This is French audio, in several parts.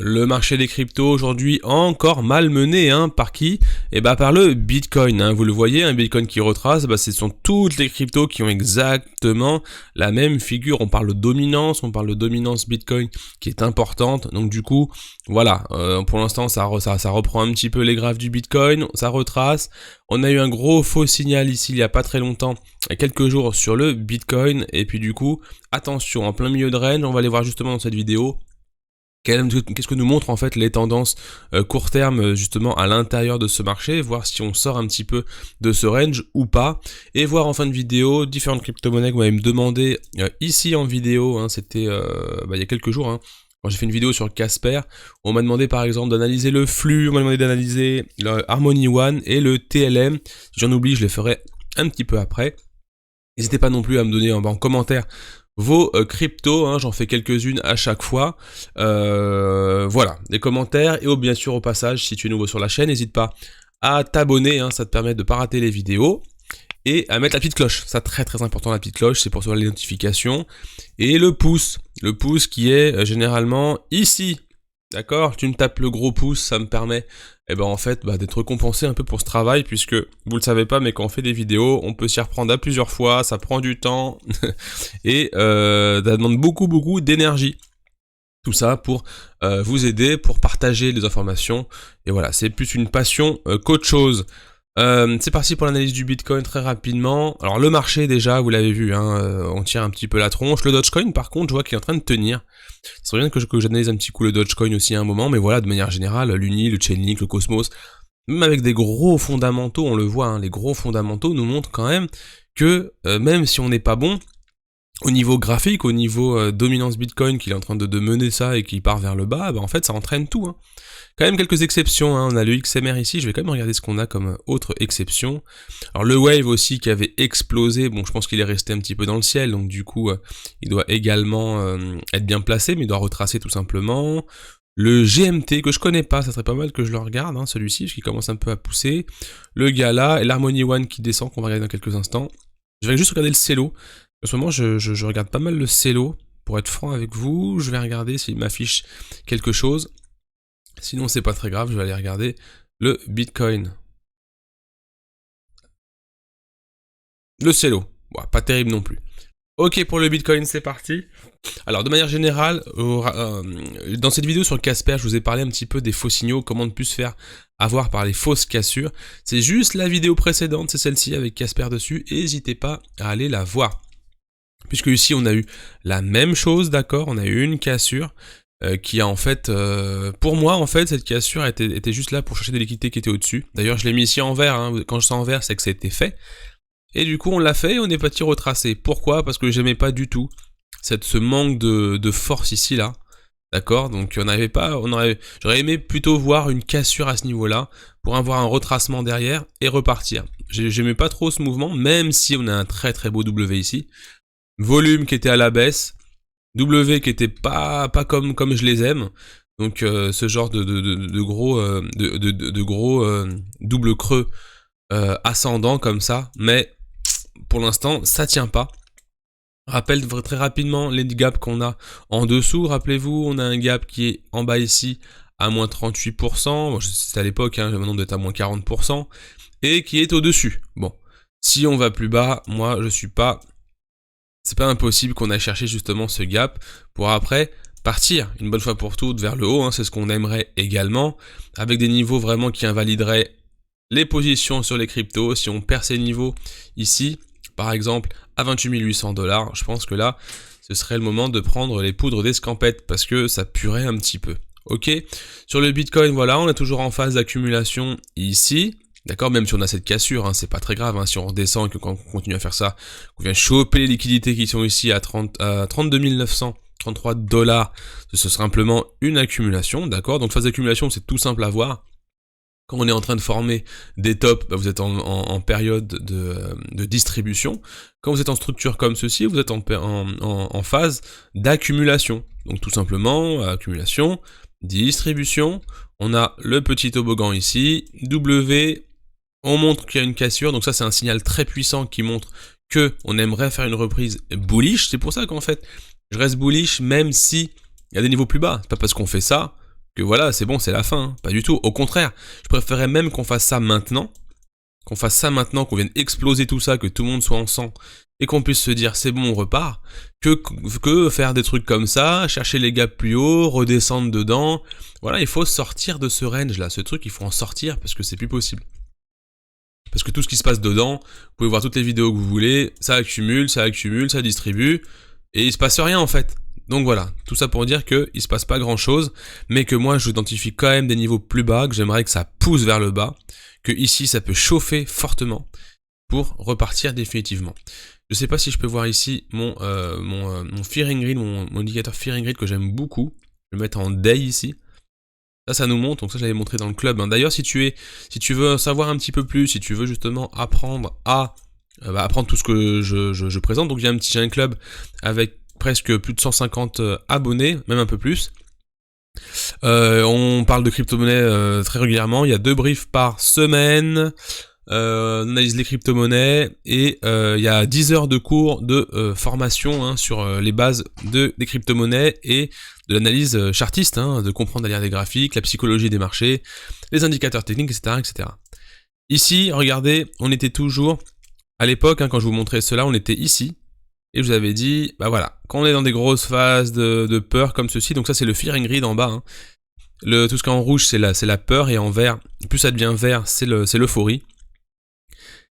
Le marché des cryptos aujourd'hui encore malmené, par qui? Par le Bitcoin, vous le voyez, un Bitcoin qui retrace, ce sont toutes les cryptos qui ont exactement la même figure. On parle de dominance Bitcoin qui est importante, donc du coup, voilà, pour l'instant ça reprend un petit peu les graphes du Bitcoin, ça retrace. On a eu un gros faux signal ici il y a pas très longtemps, il y a quelques jours sur le Bitcoin, et puis du coup, attention, en plein milieu de range, on va aller voir justement dans cette vidéo, qu'est-ce que nous montrent en fait les tendances court terme justement à l'intérieur de ce marché, voir si on sort un petit peu de ce range ou pas, et voir en fin de vidéo différentes crypto-monnaies que vous m'avez me demandé ici en vidéo, c'était il y a quelques jours, quand j'ai fait une vidéo sur Casper, on m'a demandé par exemple d'analyser le flux, on m'a demandé d'analyser le Harmony One et le TLM, si j'en oublie je les ferai un petit peu après. N'hésitez pas non plus à me donner en commentaire vos cryptos, j'en fais quelques-unes à chaque fois. Voilà, des commentaires, et bien sûr au passage, si tu es nouveau sur la chaîne, n'hésite pas à t'abonner, ça te permet de ne pas rater les vidéos, et à mettre la petite cloche, ça très très important, la petite cloche, c'est pour recevoir les notifications, et le pouce qui est généralement ici. D'accord, tu me tapes le gros pouce, ça me permet en fait d'être récompensé un peu pour ce travail, puisque vous le savez pas, mais quand on fait des vidéos, on peut s'y reprendre à plusieurs fois, ça prend du temps et ça demande beaucoup d'énergie. Tout ça pour vous aider, pour partager les informations, et voilà, c'est plus une passion qu'autre chose. C'est parti pour l'analyse du Bitcoin très rapidement. Alors le marché déjà, vous l'avez vu, on tire un petit peu la tronche. Le Dogecoin par contre, je vois qu'il est en train de tenir. Ça serait bien que j'analyse un petit coup le Dogecoin aussi à un moment, mais voilà, de manière générale, l'Uni, le Chainlink, le Cosmos, même avec des gros fondamentaux, on le voit, les gros fondamentaux nous montrent quand même que même si on n'est pas bon, au niveau graphique, au niveau dominance Bitcoin, qu'il est en train de mener ça et qui part vers le bas, en fait ça entraîne tout. Quand même quelques exceptions, on a le XMR ici, je vais quand même regarder ce qu'on a comme autre exception. Alors le Wave aussi qui avait explosé, je pense qu'il est resté un petit peu dans le ciel, donc du coup il doit également être bien placé, mais il doit retracer tout simplement. Le GMT que je connais pas, ça serait pas mal que je le regarde, celui-ci, parce qu'il commence un peu à pousser. Le Gala et l'Harmony One qui descend, qu'on va regarder dans quelques instants. Je vais juste regarder le Celo. En ce moment, je regarde pas mal le Celo, pour être franc avec vous. Je vais regarder s'il m'affiche quelque chose. Sinon, c'est pas très grave, je vais aller regarder le Bitcoin. Le Celo, pas terrible non plus. Ok, pour le Bitcoin, c'est parti. Alors, de manière générale, dans cette vidéo sur Casper, je vous ai parlé un petit peu des faux signaux, comment ne plus se faire avoir par les fausses cassures. C'est juste la vidéo précédente, c'est celle-ci avec Casper dessus, et n'hésitez pas à aller la voir. Puisque ici, on a eu la même chose, d'accord, on a eu une cassure qui a en fait, pour moi en fait, cette cassure était juste là pour chercher des liquidités qui étaient au-dessus. D'ailleurs, je l'ai mis ici en vert, quand je sens en vert, c'est que ça a été fait. Et du coup, on l'a fait et on est parti retracer. Pourquoi? Parce que j'aimais pas du tout ce manque de force ici, là. D'accord? Donc, j'aurais aimé plutôt voir une cassure à ce niveau-là, pour avoir un retracement derrière et repartir. J'aimais pas trop ce mouvement, même si on a un très très beau W ici. Volume qui était à la baisse, W qui était pas comme je les aime, donc ce genre de gros double creux ascendant comme ça, mais pour l'instant ça tient pas. Rappelle très rapidement les gaps qu'on a en dessous, rappelez-vous, on a un gap qui est en bas ici à moins 38%, c'était à l'époque, maintenant d'être à moins 40%, et qui est au-dessus. Bon, si on va plus bas, moi je suis pas... C'est pas impossible qu'on aille chercher justement ce gap pour après partir une bonne fois pour toutes vers le haut, c'est ce qu'on aimerait également, avec des niveaux vraiment qui invalideraient les positions sur les cryptos. Si on perd ces niveaux ici, par exemple à 28 800 $, je pense que là, ce serait le moment de prendre les poudres d'escampette parce que ça puerait un petit peu. Ok, sur le Bitcoin, voilà, on est toujours en phase d'accumulation ici. D'accord, même si on a cette cassure, c'est pas très grave, si on redescend et que quand on continue à faire ça, qu'on vient choper les liquidités qui sont ici à 32 933 $, ce sera simplement une accumulation, d'accord. Donc phase d'accumulation, c'est tout simple à voir. Quand on est en train de former des tops, vous êtes en période de distribution. Quand vous êtes en structure comme ceci, vous êtes en phase d'accumulation. Donc tout simplement, accumulation, distribution, on a le petit toboggan ici, W, on montre qu'il y a une cassure, donc ça c'est un signal très puissant qui montre que on aimerait faire une reprise bullish. C'est pour ça qu'en fait, je reste bullish même si il y a des niveaux plus bas. C'est pas parce qu'on fait ça que voilà, c'est bon, c'est la fin. Hein. Pas du tout. Au contraire, je préférerais même qu'on fasse ça maintenant. Qu'on vienne exploser tout ça, que tout le monde soit en sang, et qu'on puisse se dire c'est bon, on repart, que faire des trucs comme ça, chercher les gaps plus haut, redescendre dedans. Voilà, il faut sortir de ce range là, ce truc, il faut en sortir parce que c'est plus possible. Parce que tout ce qui se passe dedans, vous pouvez voir toutes les vidéos que vous voulez, ça accumule, ça distribue, et il se passe rien en fait. Donc voilà, tout ça pour dire qu'il se passe pas grand chose, mais que moi j'identifie quand même des niveaux plus bas, que j'aimerais que ça pousse vers le bas, que ici ça peut chauffer fortement pour repartir définitivement. Je sais pas si je peux voir ici mon Fearing Grid, mon indicateur Fearing Grid que j'aime beaucoup. Je vais le mettre en day ici. Ça nous montre, donc ça je l'avais montré dans le club. Hein. D'ailleurs, si tu veux savoir un petit peu plus, si tu veux justement apprendre à apprendre tout ce que je présente, donc j'ai un club avec presque plus de 150 abonnés, même un peu plus. On parle de crypto-monnaies très régulièrement, il y a 2 briefs par semaine, on analyse les crypto-monnaies, et il y a 10 heures de cours de formation hein, sur les bases des crypto-monnaies et de l'analyse chartiste, hein, de comprendre derrière des graphiques, la psychologie des marchés, les indicateurs techniques, etc. etc. Ici, regardez, on était toujours, à l'époque, hein, quand je vous montrais cela, on était ici, et je vous avais dit, bah voilà, quand on est dans des grosses phases de peur comme ceci, donc ça c'est le Fearing Grid en bas, hein. Tout ce qui est en rouge c'est la peur, et en vert, plus ça devient vert, c'est l'euphorie.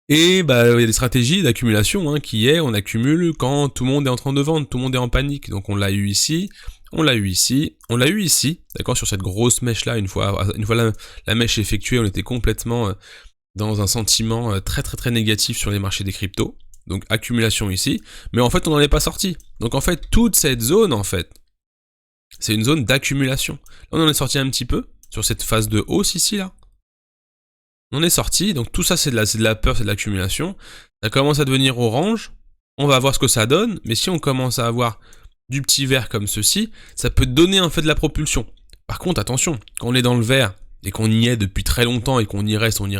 Et bah il y a des stratégies d'accumulation hein, on accumule quand tout le monde est en train de vendre, tout le monde est en panique. Donc on l'a eu ici, on l'a eu ici, on l'a eu ici, d'accord, sur cette grosse mèche là, une fois la mèche effectuée, on était complètement dans un sentiment très très très négatif sur les marchés des cryptos. Donc accumulation ici, mais en fait on n'en est pas sorti. Donc en fait toute cette zone en fait, c'est une zone d'accumulation. Là on en est sorti un petit peu sur cette phase de hausse ici là. On est sorti, donc tout ça c'est de la peur, c'est de l'accumulation. Ça commence à devenir orange, on va voir ce que ça donne, mais si on commence à avoir du petit vert comme ceci, ça peut donner en fait de la propulsion. Par contre attention, quand on est dans le vert et qu'on y est depuis très longtemps et qu'on y reste, vous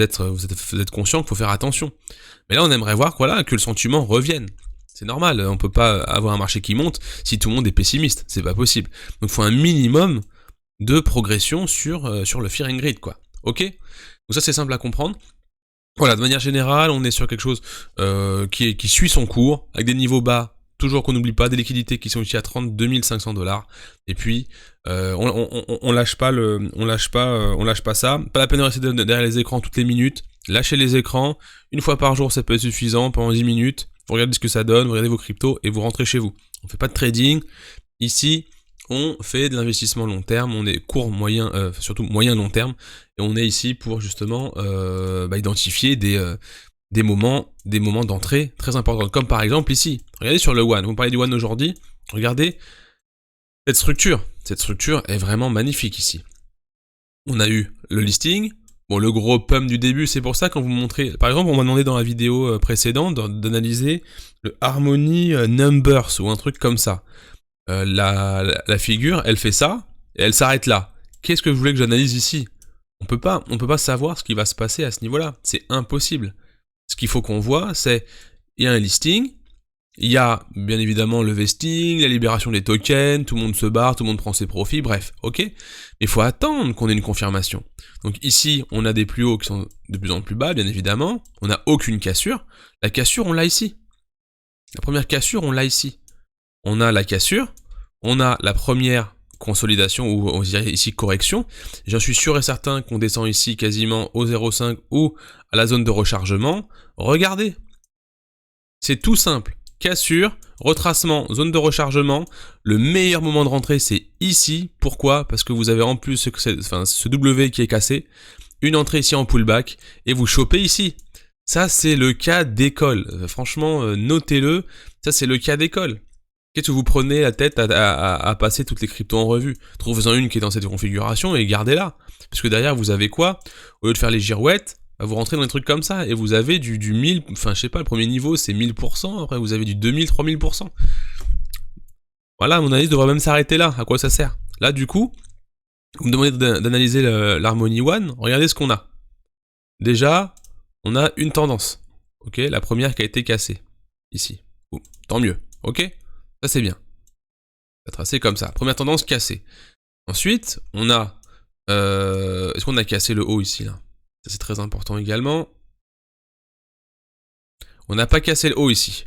êtes conscient qu'il faut faire attention. Mais là on aimerait voir voilà, que le sentiment revienne. C'est normal, on peut pas avoir un marché qui monte si tout le monde est pessimiste, c'est pas possible. Donc il faut un minimum de progression sur le Fearing Grid, quoi. Ok? Donc ça c'est simple à comprendre. Voilà, de manière générale, on est sur quelque chose qui suit son cours, avec des niveaux bas, toujours qu'on n'oublie pas, des liquidités qui sont ici à 32 500 $. Et puis, on lâche pas ça. Pas la peine de rester derrière les écrans toutes les minutes. Lâchez les écrans. Une fois par jour, ça peut être suffisant pendant 10 minutes. Vous regardez ce que ça donne, vous regardez vos cryptos et vous rentrez chez vous. On fait pas de trading. Ici, on fait de l'investissement long terme, on est court, moyen, surtout moyen long terme, et on est ici pour justement identifier des moments d'entrée très importants, comme par exemple ici. Regardez sur le One, vous parlez du One aujourd'hui, regardez cette structure est vraiment magnifique ici. On a eu le listing, bon le gros pump du début, c'est pour ça quand vous montrez, par exemple on m'a demandé dans la vidéo précédente d'analyser le Harmony Numbers ou un truc comme ça. La figure, elle fait ça, et elle s'arrête là. Qu'est-ce que vous voulez que j'analyse ici ? On peut pas savoir ce qui va se passer à ce niveau-là. C'est impossible. Ce qu'il faut qu'on voit, c'est, il y a un listing, il y a bien évidemment le vesting, la libération des tokens, tout le monde se barre, tout le monde prend ses profits, bref, ok. Mais il faut attendre qu'on ait une confirmation. Donc ici, on a des plus hauts qui sont de plus en plus bas, bien évidemment. On n'a aucune cassure. La cassure, on l'a ici. La première cassure, on l'a ici. On a la cassure, on a la première consolidation, ou on dirait ici correction. J'en suis sûr et certain qu'on descend ici quasiment au 0,5 ou à la zone de rechargement. Regardez, c'est tout simple. Cassure, retracement, zone de rechargement. Le meilleur moment de rentrée, c'est ici. Pourquoi ? Parce que vous avez en plus ce W qui est cassé, une entrée ici en pullback, et vous chopez ici. Ça, c'est le cas d'école. Franchement, notez-le. Ça, c'est le cas d'école. Qu'est-ce que vous prenez la tête à passer toutes les cryptos en revue ? Trouvez-en une qui est dans cette configuration et gardez-la. Parce que derrière, vous avez quoi ? Au lieu de faire les girouettes, vous rentrez dans des trucs comme ça et vous avez du 1000, enfin je sais pas, le premier niveau c'est 1000%, après vous avez du 2000, 3000%. Voilà, mon analyse devrait même s'arrêter là. À quoi ça sert ? Là, du coup, vous me demandez d'analyser l'Harmony One, regardez ce qu'on a. Déjà, on a une tendance. Ok, la première qui a été cassée. Ici. Tant mieux. Ok ? Ça c'est bien. Ça tracé comme ça. Première tendance cassée. Ensuite, on a... est-ce qu'on a cassé le haut ici, là? Ça, c'est très important également. On n'a pas cassé le haut ici.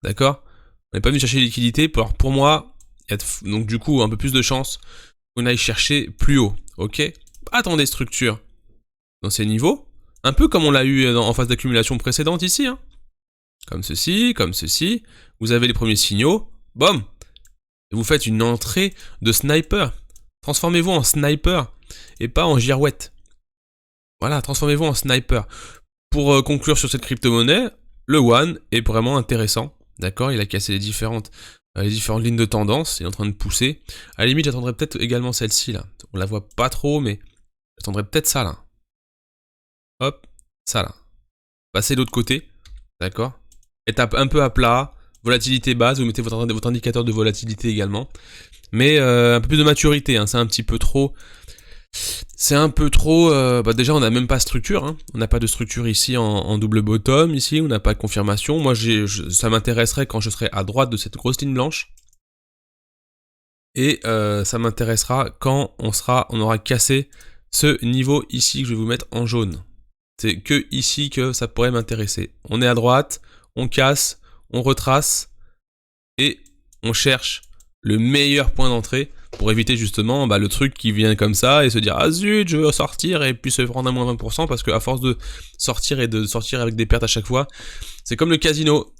D'accord? On n'est pas venu chercher liquidité. Alors, pour moi, il y a donc du coup un peu plus de chance qu'on aille chercher plus haut. Ok? Attendez structure dans ces niveaux. Un peu comme on l'a eu en phase d'accumulation précédente ici. Hein. Comme ceci, comme ceci. Vous avez les premiers signaux. Bom! Et vous faites une entrée de sniper. Transformez-vous en sniper et pas en girouette. Voilà, transformez-vous en sniper. Pour conclure sur cette crypto-monnaie, le One est vraiment intéressant. D'accord, il a cassé les différentes lignes de tendance. Il est en train de pousser. À la limite, j'attendrai peut-être également celle-ci là. On la voit pas trop, mais j'attendrai peut-être ça là. Hop, ça là. Passez de l'autre côté. D'accord. Étape un peu à plat. Volatilité basse. Vous mettez votre indicateur de volatilité également. Mais un peu plus de maturité. Hein, c'est un petit peu trop... C'est un peu trop... déjà, on n'a même pas structure. Hein. On n'a pas de structure ici en double bottom. Ici, on n'a pas de confirmation. Moi, ça m'intéresserait quand je serai à droite de cette grosse ligne blanche. Et ça m'intéressera quand on aura cassé ce niveau ici que je vais vous mettre en jaune. C'est que ici que ça pourrait m'intéresser. On est à droite, on casse, on retrace et on cherche le meilleur point d'entrée pour éviter justement le truc qui vient comme ça et se dire ah zut je veux sortir et puis se prendre un moins 20% parce qu'à force de sortir et de sortir avec des pertes à chaque fois, c'est comme le casino,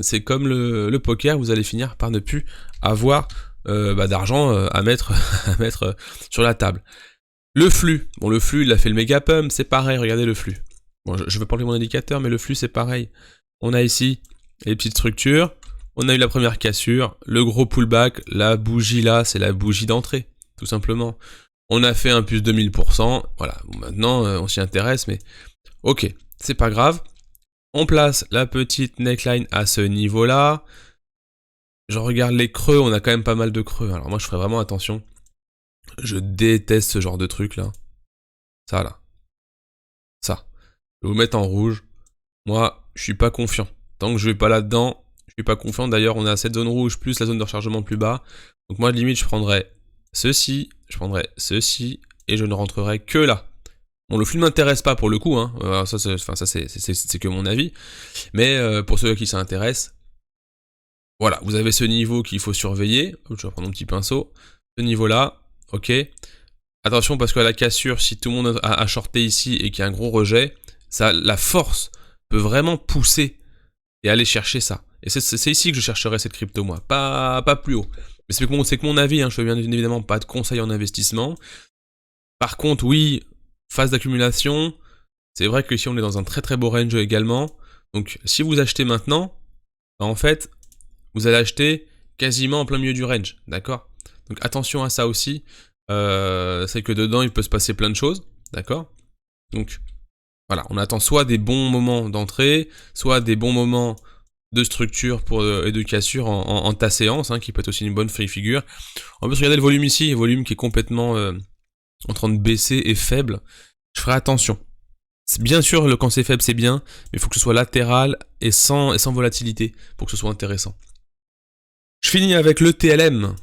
c'est comme le poker, vous allez finir par ne plus avoir d'argent à mettre, sur la table. Le flux, bon le flux il a fait le méga pump, c'est pareil, regardez le flux. Bon je vais pas enlever mon indicateur mais le flux c'est pareil. On a ici les petites structures. On a eu la première cassure, le gros pullback, la bougie là, c'est la bougie d'entrée, tout simplement. On a fait un plus de 1000%, voilà, bon, maintenant on s'y intéresse, mais ok, c'est pas grave. On place la petite neckline à ce niveau-là. Je regarde les creux, on a quand même pas mal de creux, alors moi je ferai vraiment attention. Je déteste ce genre de truc là. Ça là. Ça. Je vais vous mettre en rouge. Moi, je suis pas confiant. Tant que je vais pas là-dedans... Je suis pas confiant, d'ailleurs on a cette zone rouge plus la zone de rechargement plus bas. Donc moi limite je prendrais ceci, et je ne rentrerai que là. Bon le flux ne m'intéresse pas pour le coup, hein. Ça c'est que mon avis. Mais pour ceux qui s'intéressent, voilà, vous avez ce niveau qu'il faut surveiller. Je vais prendre mon petit pinceau. Ce niveau là, ok. Attention parce qu'à la cassure, si tout le monde a shorté ici et qu'il y a un gros rejet, ça, la force peut vraiment pousser et aller chercher ça. Et c'est ici que je chercherai cette crypto, moi. Pas plus haut. Mais c'est que mon avis, hein. Je fais bien évidemment pas de conseils en investissement. Par contre, oui, phase d'accumulation. C'est vrai que ici, on est dans un très très beau range également. Donc, si vous achetez maintenant, en fait, vous allez acheter quasiment en plein milieu du range. D'accord? Donc, attention à ça aussi. C'est que dedans, il peut se passer plein de choses. D'accord? Donc, voilà. On attend soit des bons moments d'entrée, soit des bons moments de structure et de cassure en ta séance, hein, qui peut être aussi une bonne free figure. On peut regarder le volume ici, le volume qui est complètement en train de baisser et faible. Je ferai attention. Bien sûr, quand c'est faible, c'est bien, mais il faut que ce soit latéral et sans volatilité pour que ce soit intéressant. Je finis avec le TLM.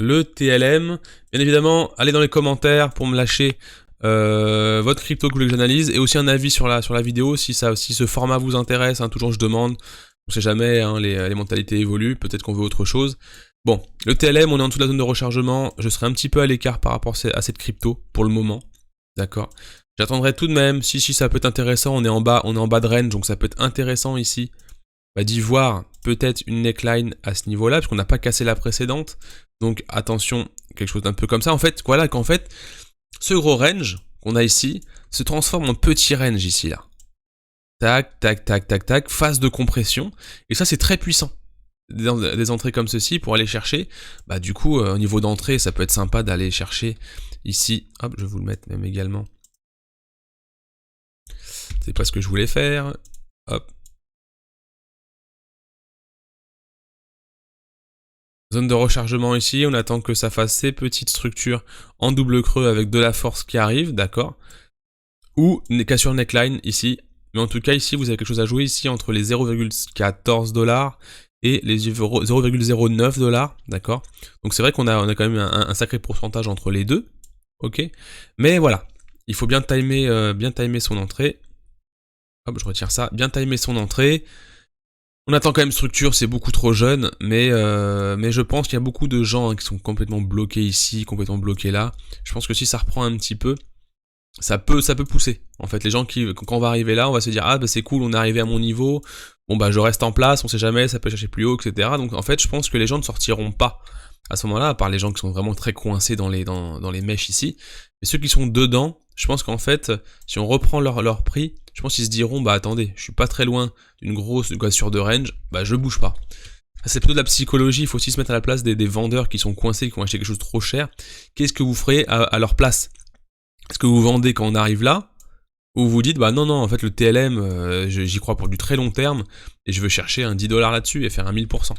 Le TLM, bien évidemment, allez dans les commentaires pour me lâcher votre crypto que vous voulez que j'analyse et aussi un avis sur la vidéo si ce format vous intéresse, hein, toujours je demande, on sait jamais, hein, les mentalités évoluent, peut-être qu'on veut autre chose. Bon, le TLM, on est en dessous de la zone de rechargement, je serai un petit peu à l'écart par rapport à cette crypto pour le moment, d'accord. J'attendrai tout de même, si ça peut être intéressant, on est en bas de range, donc ça peut être intéressant ici d'y voir peut-être une neckline à ce niveau-là, parce qu'on n'a pas cassé la précédente, donc attention, quelque chose d'un peu comme ça, en fait, voilà qu'en fait, ce gros range qu'on a ici se transforme en petit range ici là. Tac, tac, tac, tac, tac, phase de compression. Et ça c'est très puissant. Des entrées comme ceci pour aller chercher. Du coup, au niveau d'entrée, ça peut être sympa d'aller chercher ici. Hop, je vais vous le mettre même également. C'est pas ce que je voulais faire. Hop. Zone de rechargement ici, on attend que ça fasse ces petites structures en double creux avec de la force qui arrive, d'accord. Ou une cassure neckline ici. Mais en tout cas ici, vous avez quelque chose à jouer ici entre les 0,14 $ et les 0,09 $, d'accord? Donc c'est vrai qu'on a quand même un sacré pourcentage entre les deux, ok? Mais voilà, il faut bien timer son entrée. Hop, je retire ça, bien timer son entrée. On attend quand même structure, c'est beaucoup trop jeune, mais je pense qu'il y a beaucoup de gens qui sont complètement bloqués ici, complètement bloqués là. Je pense que si ça reprend un petit peu, ça peut pousser. En fait, les gens quand on va arriver là, on va se dire, ah bah c'est cool, on est arrivé à mon niveau, bon bah je reste en place, on sait jamais, ça peut chercher plus haut, etc. Donc en fait, je pense que les gens ne sortiront pas à ce moment-là, à part les gens qui sont vraiment très coincés dans les mèches ici. Mais ceux qui sont dedans, je pense qu'en fait, si on reprend leur prix, je pense qu'ils se diront, bah attendez, je suis pas très loin d'une grosse cassure de range, bah je bouge pas. C'est plutôt de la psychologie, il faut aussi se mettre à la place des vendeurs qui sont coincés, qui ont acheté quelque chose de trop cher. Qu'est-ce que vous ferez à leur place? Est-ce que vous vendez quand on arrive là? Ou vous dites, bah non, en fait le TLM, j'y crois pour du très long terme, et je veux chercher un 10 $ là-dessus et faire un 1000%.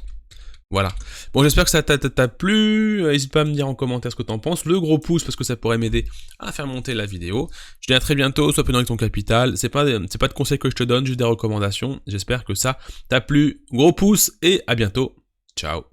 Voilà. Bon, j'espère que ça t'a plu. N'hésite pas à me dire en commentaire ce que t'en penses. Le gros pouce parce que ça pourrait m'aider à faire monter la vidéo. Je te dis à très bientôt. Sois prudent avec ton capital. C'est pas de conseils que je te donne, juste des recommandations. J'espère que ça t'a plu. Gros pouce et à bientôt. Ciao.